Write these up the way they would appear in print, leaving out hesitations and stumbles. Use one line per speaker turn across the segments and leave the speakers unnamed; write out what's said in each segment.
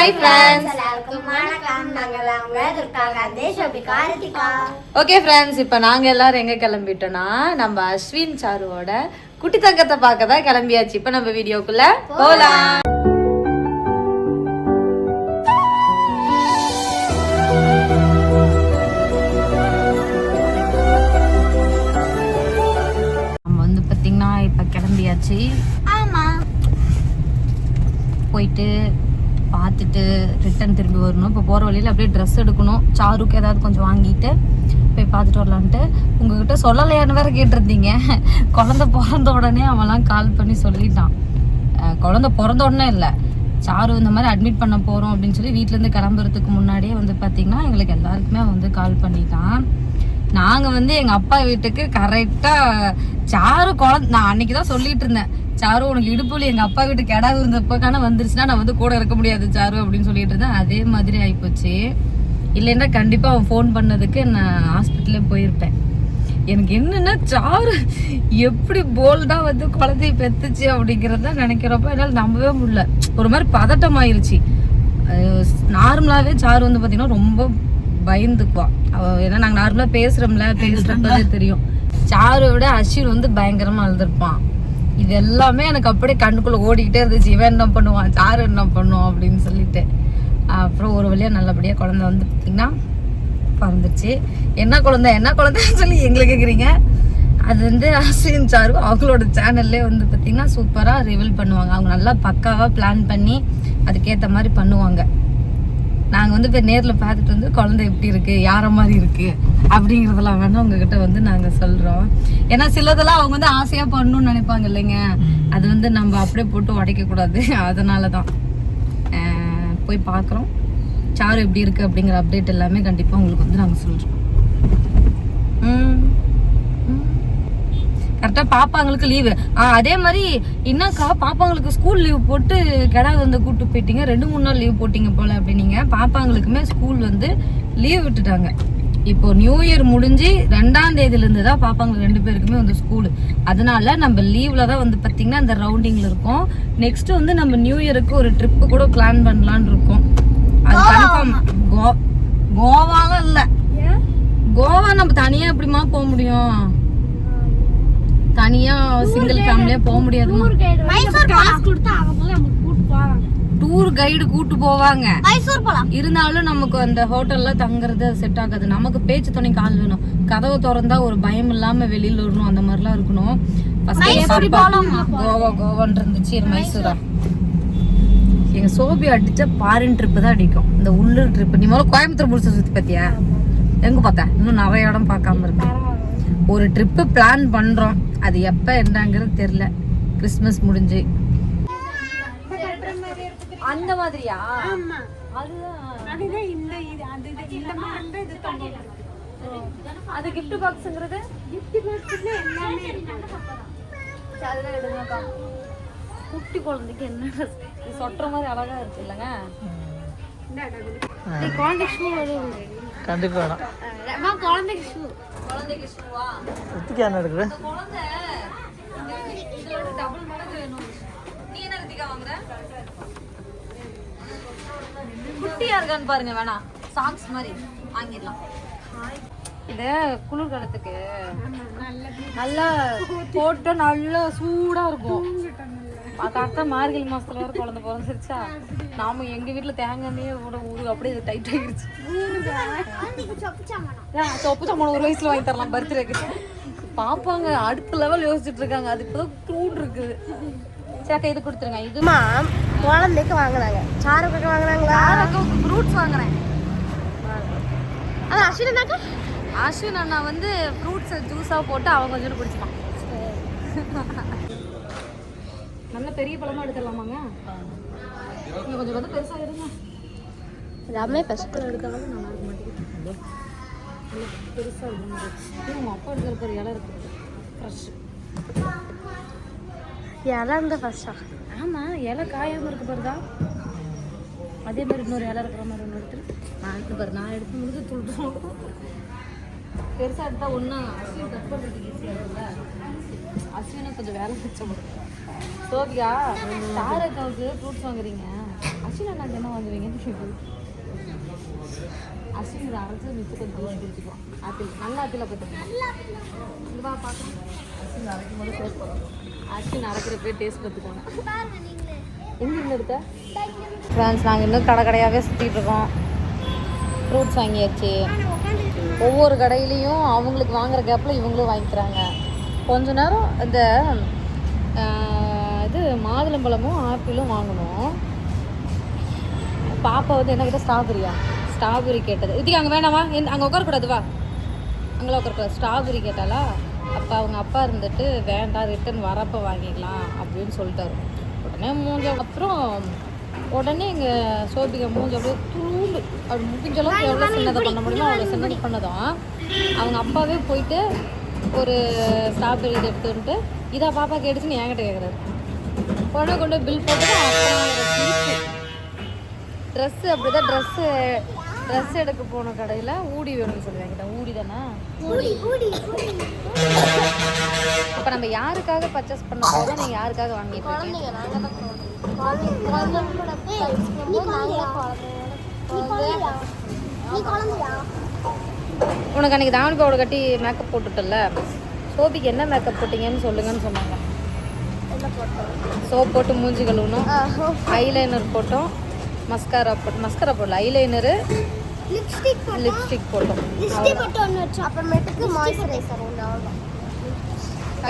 Hi friends, okay friends, இப்போ நாங்கள் எல்லாரும் எங்கே கிளம்பிட்டோம்னா நம்ம அஸ்வின் சாருவோட குட்டி தங்கத்தை பார்க்க தான் கிளம்பியாச்சு. இப்போ நம்ம வீடியோக்குள்ள போகலாம். நம்ம வந்து பார்த்தீங்கன்னா இப்போ கிளம்பியாச்சு. போயிட்டு பார்த்துட்டு ரிட்டன் திரும்பி வரணும். இப்போ போகிற வழியில் அப்படியே ட்ரெஸ் எடுக்கணும். சாருக்கு ஏதாவது கொஞ்சம் வாங்கிட்டு போய் பார்த்துட்டு வரலான்ட்டு. உங்ககிட்ட சொல்லலையான்னு வேற கேட்டிருந்தீங்க. குழந்தை பிறந்த உடனே அவன்லாம் கால் பண்ணி சொல்லிட்டான். குழந்தை பிறந்த உடனே இல்லை, சாரு இந்த மாதிரி அட்மிட் பண்ண போகிறோம் அப்படின்னு சொல்லி வீட்டிலேருந்து கிளம்புறதுக்கு முன்னாடியே வந்து பார்த்திங்கன்னா எங்களுக்கு எல்லாருக்குமே வந்து கால் பண்ணிட்டான். நாங்கள் வந்து எங்கள் அப்பா வீட்டுக்கு கரெக்டாக சாரு குழந்தை, நான் அன்னைக்கு தான் சொல்லிட்டு இருந்தேன், சாரு உனக்கு இடுப்புல எங்கள் அப்பா வீட்டுக்கு இடம் இருந்தப்போக்கான வந்துருச்சுன்னா நான் வந்து கூட இருக்க முடியாது சாரு அப்படின்னு சொல்லிட்டு இருந்தேன். அதே மாதிரி ஆகிப்போச்சு. இல்லைன்னா கண்டிப்பாக அவன் ஃபோன் பண்ணதுக்கு நான் ஹாஸ்பிட்டலே போயிருப்பேன். எனக்கு என்னென்னா சாரு எப்படி போல்டாக வந்து குழந்தைய பெத்துச்சு அப்படிங்கிறத நினைக்கிறப்ப என்னால் நம்பவே முடியல. ஒரு மாதிரி பதட்டம் ஆயிடுச்சு. நார்மலாகவே சாரு வந்து பார்த்திங்கன்னா ரொம்ப பயந்துக்குவான். ஏன்னா நாங்கள் நார்மலாக பேசுகிறப்பதே தெரியும். சாரு விட அஸ்வின் வந்து பயங்கரமாக அழுதுருப்பான். இது எல்லாமே எனக்கு அப்படியே கண்ணுக்குள்ளே ஓடிக்கிட்டே இருந்துச்சு. இவன் என்ன பண்ணுவான், சாரு என்ன பண்ணுவான் அப்படின்னு சொல்லிட்டு. அப்புறம் ஒரு வழியாக நல்லபடியாக குழந்தை வந்து பார்த்திங்கன்னா பிறந்துச்சு. என்ன குழந்தைன்னு சொல்லி எங்களை கேட்குறீங்க. அது வந்து அஸ்வின் சாரு அவங்களோட சேனல்லே வந்து பார்த்திங்கன்னா சூப்பராக ரிவீல் பண்ணுவாங்க. அவங்க நல்லா பக்காவாக பிளான் பண்ணி அதுக்கேற்ற மாதிரி பண்ணுவாங்க. நாங்கள் வந்து இப்போ நேரில் பார்த்துட்டு வந்து குழந்தை எப்படி இருக்குது, யார மாதிரி இருக்குது அப்படிங்கிறதெல்லாம் வேணால் உங்ககிட்ட வந்து நாங்கள் சொல்கிறோம். ஏன்னா சிலதெல்லாம் அவங்க வந்து ஆசையாக பண்ணணும்னு நினைப்பாங்க இல்லைங்க, அது வந்து நம்ம அப்படியே போட்டு உடைக்கக்கூடாது. அதனால தான் போய் பார்க்குறோம். சாரு எப்படி இருக்குது அப்படிங்கிற அப்டேட் எல்லாமே கண்டிப்பாக உங்களுக்கு வந்து நாங்கள் சொல்கிறோம். கரெக்டாக பாப்பாங்களுக்கு லீவு. அதே மாதிரி என்னக்கா பாப்பாங்களுக்கு ஸ்கூல் லீவ் போட்டு கிடா வந்து கூப்பிட்டு போயிட்டீங்க, 2-3 நாள் லீவ் போட்டிங்க போல அப்படின்னீங்க. பாப்பாங்களுக்குமே ஸ்கூல் வந்து லீவ் விட்டுட்டாங்க. இப்போ நியூ இயர் முடிஞ்சு 2ஆம் தேதியிலேருந்து தான் பாப்பாங்களுக்கு 2 பேருக்குமே வந்து ஸ்கூலு. அதனால நம்ம லீவில் தான் வந்து பார்த்திங்கன்னா இந்த ரவுண்டிங்கில் இருக்கோம். நெக்ஸ்ட் வந்து நம்ம நியூ இயருக்கு ஒரு ட்ரிப்பு கூட பிளான் பண்ணலான்னு இருக்கோம். அது கன்ஃபார்ம். கோவாலாம் இல்லை, கோவா நம்ம தனியாக எப்படிமா போக முடியும், தனியா சிங்கிள் ஃபேமிலியா போக முடியாது. டூர் கைடு கூட்டு போவாங்க, இருந்தாலும் நமக்கு அந்த ஹோட்டல்ல தங்குறது செட் ஆகாது. நமக்கு பேச்சு துணைக்கு ஆள் வேணும். கதவை திறந்தா ஒரு பயம் இல்லாம வெளியில வரணும், அந்த மாதிரிலாம் இருக்கணும். கோவான்னு இருந்துச்சு. மைசூரா எங்க சோபி அடிச்ச ஃபாரின் ட்ரிப்பு தான் அடிக்கும், இந்த உள்ளூர் ட்ரிப்பு. நீ முதல்ல கோயம்புத்தூர் முடிச்சு சுத்தி பார்த்தியா? எங்க பார்த்தேன்? இன்னும் நிறைய இடம் பார்க்காம இருக்கேன். ஒரு ட்ரிப்பு பிளான் பண்றோம், அது எப்ப என்னங்கிறது தெரியல. கிறிஸ்மஸ் முடிஞ்சு அந்த மாதிரியா? அது gift boxங்கிறது குட்டி குழந்தைக்கு என்ன சொட்டுற மாதிரி அழகா இருக்கு இல்லங்க.
கண்டிப்பா வேணாம். குழந்தைக்கு ஷூவா? ரித்திகா என்ன எடுக்குற? குழந்தை இதோட டபுள் மடங்கு வேணும். நீ என்ன ரித்திகா வாங்குற? குட்டியா இருக்கான்னு பாருங்க. வேணாம், சாக்ஸ் மாதிரி வாங்கிடலாம். இந்த குளிர்காலத்துக்கு நல்லா போட்டு நல்லா சூடா இருக்கும். கரெக்டா மார்கழி மாசத்துல வர குழந்தை பிறந்துருச்சா, நாம எங்க வீட்டுல தேங்காயே கூட ஊரு அப்படியே டைட் ஆகிருச்சு. சொப்பு சாமான ஒரு வயசுல வாங்கி தரலாம் பர்த்டேக்கு. பாப்பாங்க அடுத்த லெவல் யோசிச்சுட்டு இருக்காங்க. அது இப்பதான் க்ரூட் இருக்குது. சரி, இது கொடுத்துருங்க. இது
குழந்தைக்கு வாங்கினாங்க, சாருக்கு வாங்கினாங்களா?
ஃப்ரூட்ஸ் வாங்குறேன்.
அது அஸ்வினாக்கா?
அஸ்வின் அண்ணா வந்து ஃப்ரூட்ஸை ஜூஸாக போட்டு அவங்க கொஞ்சம் குடிச்சுப்பான். நல்ல பெரிய பழமாக எடுத்துடலாமாங்க? நீங்கள் கொஞ்சம் வந்து பெருசாக எடுங்க.
எல்லாமே ஃபஸ்ட்டு எடுத்தாலும் நல்லா இருக்க மாட்டேங்குது.
பெருசாக இருக்கும். உங்கள் அப்பா எடுக்கிற இலை இருக்குது ஃப்ரெஷ்
இலை இருந்தால் ஃபஸ்ட்டா?
ஆமாம், இலை காயாமல் இருக்கு பாருதா. அதே மாதிரி இன்னொரு இலை இருக்கிற மாதிரி ஒன்று எடுத்துட்டு நான் எடுத்து பாரு. நான் எடுத்து முடிஞ்சு துள்ளுட்டு பெருசாக எடுத்தால் ஒன்றா அஸ்வின் கட் பண்ணுறதுக்கு ஈஸியாக இருக்குல்ல. அஸ்வினை கொஞ்சம் வேலை மிச்சம். சோபியா, தாரக்காவுக்கு ஃப்ரூட்ஸ் வாங்குறீங்க,
அஸ்வினா நான் என்ன வாங்குவீங்கன்னு கேட்குது. அஸ்வின் இதை அரைச்சி மிச்சம் கொஞ்சம் ஜூஸ் குடிச்சிக்குவோம். ஆப்பிள் நல்ல ஆப்பிளை பார்த்துக்கோங்க. இதுவா பார்க்கணும். அஸ்வின் அரைக்கும் போது டேஸ்ட் பண்ணுவோம். அஸ்வின் அரைக்கிறப்பே டேஸ்ட் பார்த்துக்கோங்க. எங்கே எடுத்த ஃப்ரெண்ட்ஸ்? நாங்கள் இன்னும் கடையாகவே சுற்றிட்டு இருக்கோம். ஃப்ரூட்ஸ் வாங்கியாச்சு. ஒவ்வொரு கடையிலையும் அவங்களுக்கு வாங்குற கேப்பில் இவங்களும் வாங்கிக்கிறாங்க. கொஞ்ச நேரம் இந்த இது மாதுளம்பழமும் ஆப்பிளும் வாங்கணும். பாப்பா வந்து என்ன கிட்ட ஸ்ட்ராபெரி கேட்டது. இதுக்கு அங்கே வேணாமா, அங்கே உட்காரக்கூடாது, வா அங்கே உட்காரக்கூடாது. ஸ்ட்ராபெரி கேட்டாலா? அப்போ அவங்க அப்பா இருந்துட்டு வேண்டாம் ரிட்டன் வரப்போ வாங்கிக்கலாம் அப்படின்னு சொல்லிட்டாரு. உடனே அப்புறம் உடனே எங்கள் சோபிகா மூஞ்ச அப்படியே தூண்டு அப்படி முடிஞ்ச அளவுக்கு எவ்வளோ சின்னதை பண்ண முடியுமோ அவ்வளோ சின்னது பண்ணதும் அவங்க அப்பாவே போயிட்டு ஒரு ஸ்ட்ராபெரி இது எடுத்துக்கிட்டு இதை பாப்பா கேட்டுச்சுன்னு என்கிட்ட கேட்குறாரு. உடனே கொண்டு பில் போட்டு ட்ரெஸ்ஸு அப்படி தான் ட்ரெஸ் எடுக்க போன கடையில் ஊடி வேணும்னு சொல்லி வாங்கிட்டேன். ஊடி தானே? இப்போ நம்ம யாருக்காக பர்ச்சேஸ் பண்ண போதும் நீங்கள் யாருக்காக வாங்கிட்டு இருக்கீங்க? உனக்கு அன்றைக்கி தாவணி பவுடை கட்டி மேக்கப் போட்டுட்டல, சோபிக்கு என்ன மேக்கப் போட்டிங்கன்னு சொல்லுங்கன்னு சொன்னாங்க. சோப் போட்டு மூஞ்சி கழுவணும், ஐலைனர் போட்டோம், மஸ்காரா போடல, ஐலைனரு, லிப்ஸ்டிக் போட்டோம்.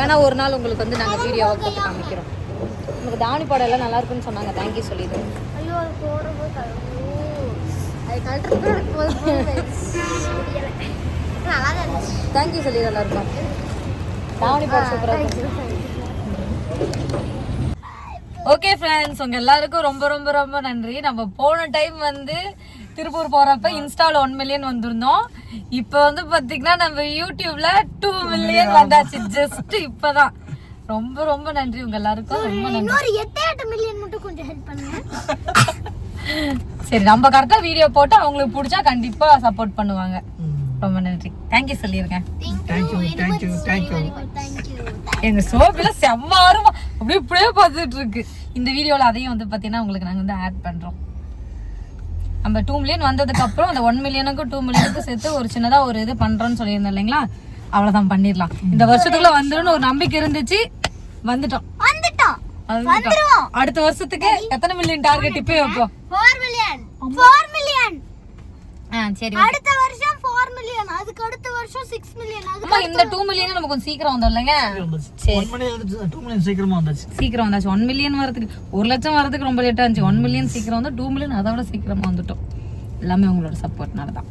ஏன்னா ஒரு நாள் உங்களுக்கு வந்து நாங்கள் வீடியோவை போட்டு காமிக்கிறோம். உங்களுக்கு தாவணி பாடம் எல்லாம் நல்லா இருக்குன்னு சொன்னாங்க. தேங்க்யூ சொல்லிடுவோம். தேங்க்யூ சொல்லி நல்லா இருக்கும். தாவணி பாடம் சூப்பராக இருக்கும். ஓகே ஃப்ரெண்ட்ஸ், உங்கள் எல்லாருக்கும் ரொம்ப ரொம்ப ரொம்ப நன்றி. நம்ம போன டைம் வந்து திருப்பூர் போகிறப்ப இன்ஸ்டாவில் 1 மில்லியன் வந்திருந்தோம். இப்போ வந்து பார்த்தீங்கன்னா நம்ம யூடியூப்ல 2 மில்லியன் வந்தாச்சு ஜஸ்ட் இப்போ தான். ரொம்ப ரொம்ப நன்றி உங்கள் எல்லாருக்கும். ரொம்ப நன்றி.
8 மில்லியன் மட்டும் கொஞ்சம் ஹெல்ப் பண்ணுங்க.
சரி, நம்ம கரெக்டாக வீடியோ போட்டு அவங்களுக்கு பிடிச்சா கண்டிப்பாக சப்போர்ட் பண்ணுவாங்க. ரொம்ப நன்றி. தேங்க்யூ சொல்லியிருக்கேன். எங்க சோப்பில செம்ம ஆர்வம் அப்படியே இப்படியே பார்த்துட்டு இருக்கு. இந்த வீடியோவில் அதையும் வந்து பார்த்தீங்கன்னா உங்களுக்கு நாங்கள் வந்து ஆட் பண்ணுறோம். நம்ம 2 மில்லியன் வந்ததுக்கு அப்புறம் அந்த 1 மில்லியனுக்கும் 2 மில்லியனுக்கும் சேர்த்து ஒரு சின்னதாக ஒரு இது பண்ணுறோன்னு சொல்லியிருந்தோம் இல்லைங்களா? அவ்வளோதான், பண்ணிடலாம். இந்த வருஷத்துக்குள்ள வந்துடும் ஒரு நம்பிக்கை இருந்துச்சு. வந்துட்டோம். அடுத்த வருஷத்துக்கு எத்தனை மில்லியன் டார்கெட் இப்போ வைப்போம்?
4 மில்லியன்.
சரி,
அடுத்த வருஷம் 4 மில்லியன், அதுக்கு அடுத்த வருஷம் 6 மில்லியன்.
அம்மா இந்த 2 மில்லியன் நமக்கு கொஞ்சம் சீக்கிரம் வந்தோம் இல்லைங்க? சரி,
2 மில்லியன் சீக்கிரமா வந்தாச்சு.
1 மில்லியன் வரதுக்கு 1 லட்சம் வரதுக்கு ரொம்ப லேட்டாக இருந்துச்சு. 1 மில்லியன் சீக்கிரம் வந்து 2 மில்லியன் அதை விட சீக்கிரமா வந்துட்டோம். எல்லாமே உங்களோட சப்போர்ட்னால தான்.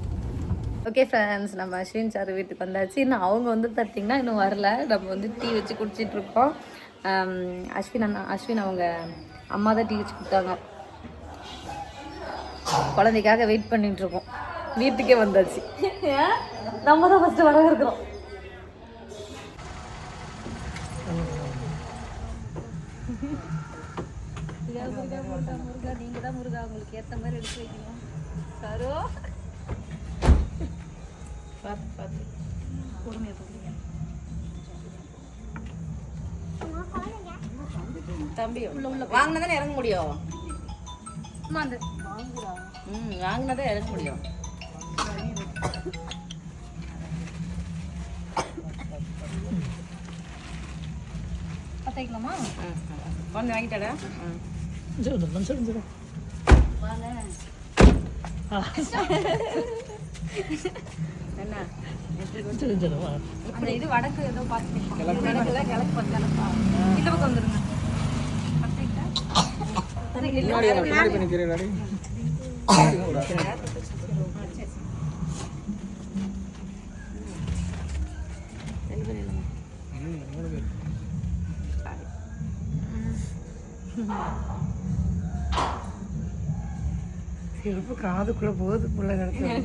ஓகே ஃப்ரெண்ட்ஸ், நம்ம அஸ்வின் சார் வீட்டுக்கு வந்தாச்சு. இன்னும் அவங்க வந்து பார்த்தீங்கன்னா இன்னும் வரல. நம்ம வந்து டீ வச்சு குடிச்சிட்டு இருக்கோம். அஸ்வின் அவங்க அம்மா தான் டீ வச்சு கொடுத்தாங்க. குழந்தைக்காக வெயிட் பண்ணிட்டு இருக்கோம். வீட்டுக்கே வந்தாச்சு. நம்ம தான் ஃபர்ஸ்ட் வர இருக்கிறோம். முருகா நீங்க தான் முருகா, உங்களுக்கு ஏற்ற மாதிரி எடுத்து வைக்கணும். சாரோ பார்த்து பார்த்து பொறுமையா போடுங்க தம்பி. உள்ள வாங்கினதானே இறங்க முடியும். வாங்கினதான் இறங்க முடியும். பார்த்துக்கலாமா? குழந்தை வாங்கிட்டாடா? என்ன அந்த இது வடக்கு ஏதோ பார்த்துக்கலாம். கிழக்கு பார்த்துக்கலாம். இந்த பக்கம் வந்துருங்க.
செருப்பு காதுக்குள்ள போகுது புள்ள கிடைக்கும்.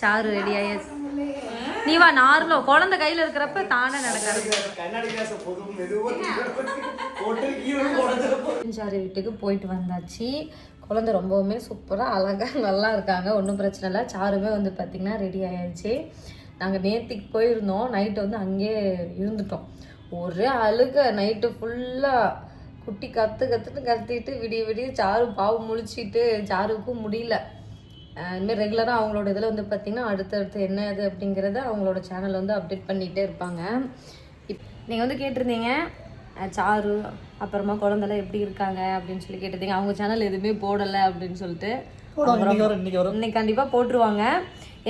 சாரு ரெடி ஆயாச்சு. நீ வா நார்மலா குழந்தை கையில இருக்கிறப்ப தானே நடக்காது.
சாரி வீட்டுக்கு போயிட்டு வந்தாச்சு. குழந்தை ரொம்பவுமே சூப்பராக அழகாக நல்லா இருக்காங்க, ஒன்றும் பிரச்சனை இல்லை. சாருமே வந்து பார்த்திங்கன்னா ரெடி ஆகிடுச்சு. நாங்கள் நேற்றுக்கு போயிருந்தோம், நைட்டு வந்து அங்கேயே இருந்துட்டோம். ஒரே அழுக நைட்டு ஃபுல்லாக. குட்டி கத்திட்டு விடிய விடிய சாரு பாவு முழிச்சிட்டு சாருக்கும் முடியல. இதுமாதிரி ரெகுலராக அவங்களோட இதில் வந்து பார்த்திங்கன்னா அடுத்தடுத்து என்ன இது அப்படிங்கிறத அவங்களோட சேனலில் வந்து அப்டேட் பண்ணிகிட்டே இருப்பாங்க. நீங்கள் வந்து கேட்டிருந்தீங்க சாரு அப்புறமா குழந்தைலாம் எப்படி இருக்காங்க அப்படின்னு சொல்லி கேட்டிருந்தீங்க. அவங்க சேனல் எதுவுமே போடலை அப்படின்னு சொல்லிட்டு இன்னைக்கு கண்டிப்பாக போட்டுருவாங்க.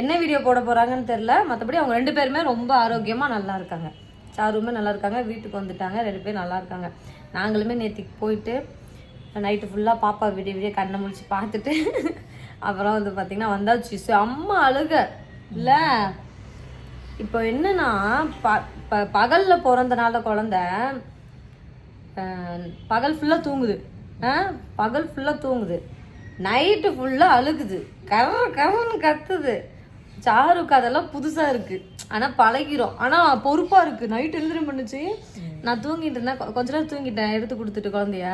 என்ன வீடியோ போட போகிறாங்கன்னு தெரில. மற்றபடி அவங்க 2 பேருமே ரொம்ப ஆரோக்கியமாக நல்லா இருக்காங்க. சாருமே நல்லா இருக்காங்க, வீட்டுக்கு வந்துட்டாங்க, 2 பேரும் நல்லா இருக்காங்க. நாங்களுமே நேற்றுக்கு போயிட்டு நைட்டு ஃபுல்லாக பாப்பா விடிய கண்ணை முழிச்சு பார்த்துட்டு அப்புறம் வந்து பார்த்திங்கன்னா வந்தாச்சு. அம்மா அழுக இல்லை. இப்போ என்னன்னா பகலில் பிறந்தனால குழந்தை பகல் ஃபுல்லாக தூங்குது, நைட்டு ஃபுல்லாக அழுகுது, கரன்னு கத்துது. சாருக்கு அதெல்லாம் புதுசாக இருக்குது, ஆனால் பழகிறோம். ஆனால் பொறுப்பாக இருக்குது. நைட்டு எழுந்திரம் பண்ணுச்சு, நான் தூங்கிட்டு இருந்தேன், கொஞ்ச நேரம் தூங்கிட்டேன், எடுத்து கொடுத்துட்டு குழந்தைய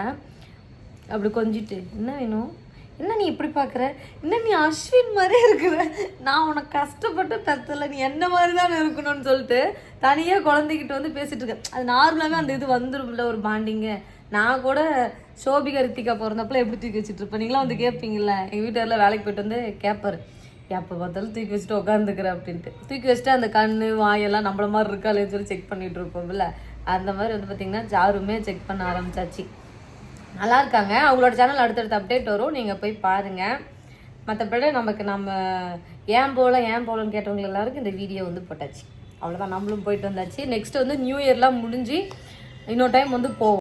அப்படி கொஞ்சிட்டு என்ன வேணும், என்ன நீ இப்படி பார்க்குற, என்ன நீ அஸ்வின் மாதிரியே இருக்கிற, நான் உனக்கு கஷ்டப்பட்டு பெற்றல, நீ என்ன மாதிரி தானே இருக்கணும்னு சொல்லிட்டு தனியாக குழந்தைகிட்ட வந்து பேசிகிட்டு இருக்கேன். அது நார்மலாகவே அந்த இது வந்துடும்ல ஒரு பாண்டிங்கு. நான் கூட சோபிகா ரித்திகா பிறந்தப்பல எப்படி தூக்கி வச்சுட்டு இருப்பேன், நீங்களாம் வந்து கேட்பீங்கள்ல. எங்கள் வீட்டில் வேலைக்கு போய்ட்டு வந்து கேட்பாரு, எப்போ பார்த்தாலும் தூக்கி வச்சுட்டு உட்காந்துக்கிறேன் அப்படின்ட்டு. தூக்கி வச்சுட்டு அந்த கண் வாயெல்லாம் நம்மள மாதிரி இருக்காளேன்னு சொல்லி செக் பண்ணிகிட்டு இருப்போம்ல. அந்த மாதிரி வந்து பார்த்திங்கன்னா சாருமே செக் பண்ண ஆரம்பிச்சாச்சு. நல்லா இருக்காங்க. அவங்களோட சேனல் அடுத்தடுத்து அப்டேட் வரும், நீங்கள் போய் பாருங்கள். மற்றபடி நம்ம ஏன் போகலன்னு கேட்டவங்க எல்லாருக்கும் இந்த வீடியோ வந்து போட்டாச்சு. அவ்வளோதான், நம்மளும் போயிட்டு வந்தாச்சு. நெக்ஸ்ட்டு வந்து நியூ இயர்லாம் முடிஞ்சு இன்னொரு டைம் வந்து போவோம்.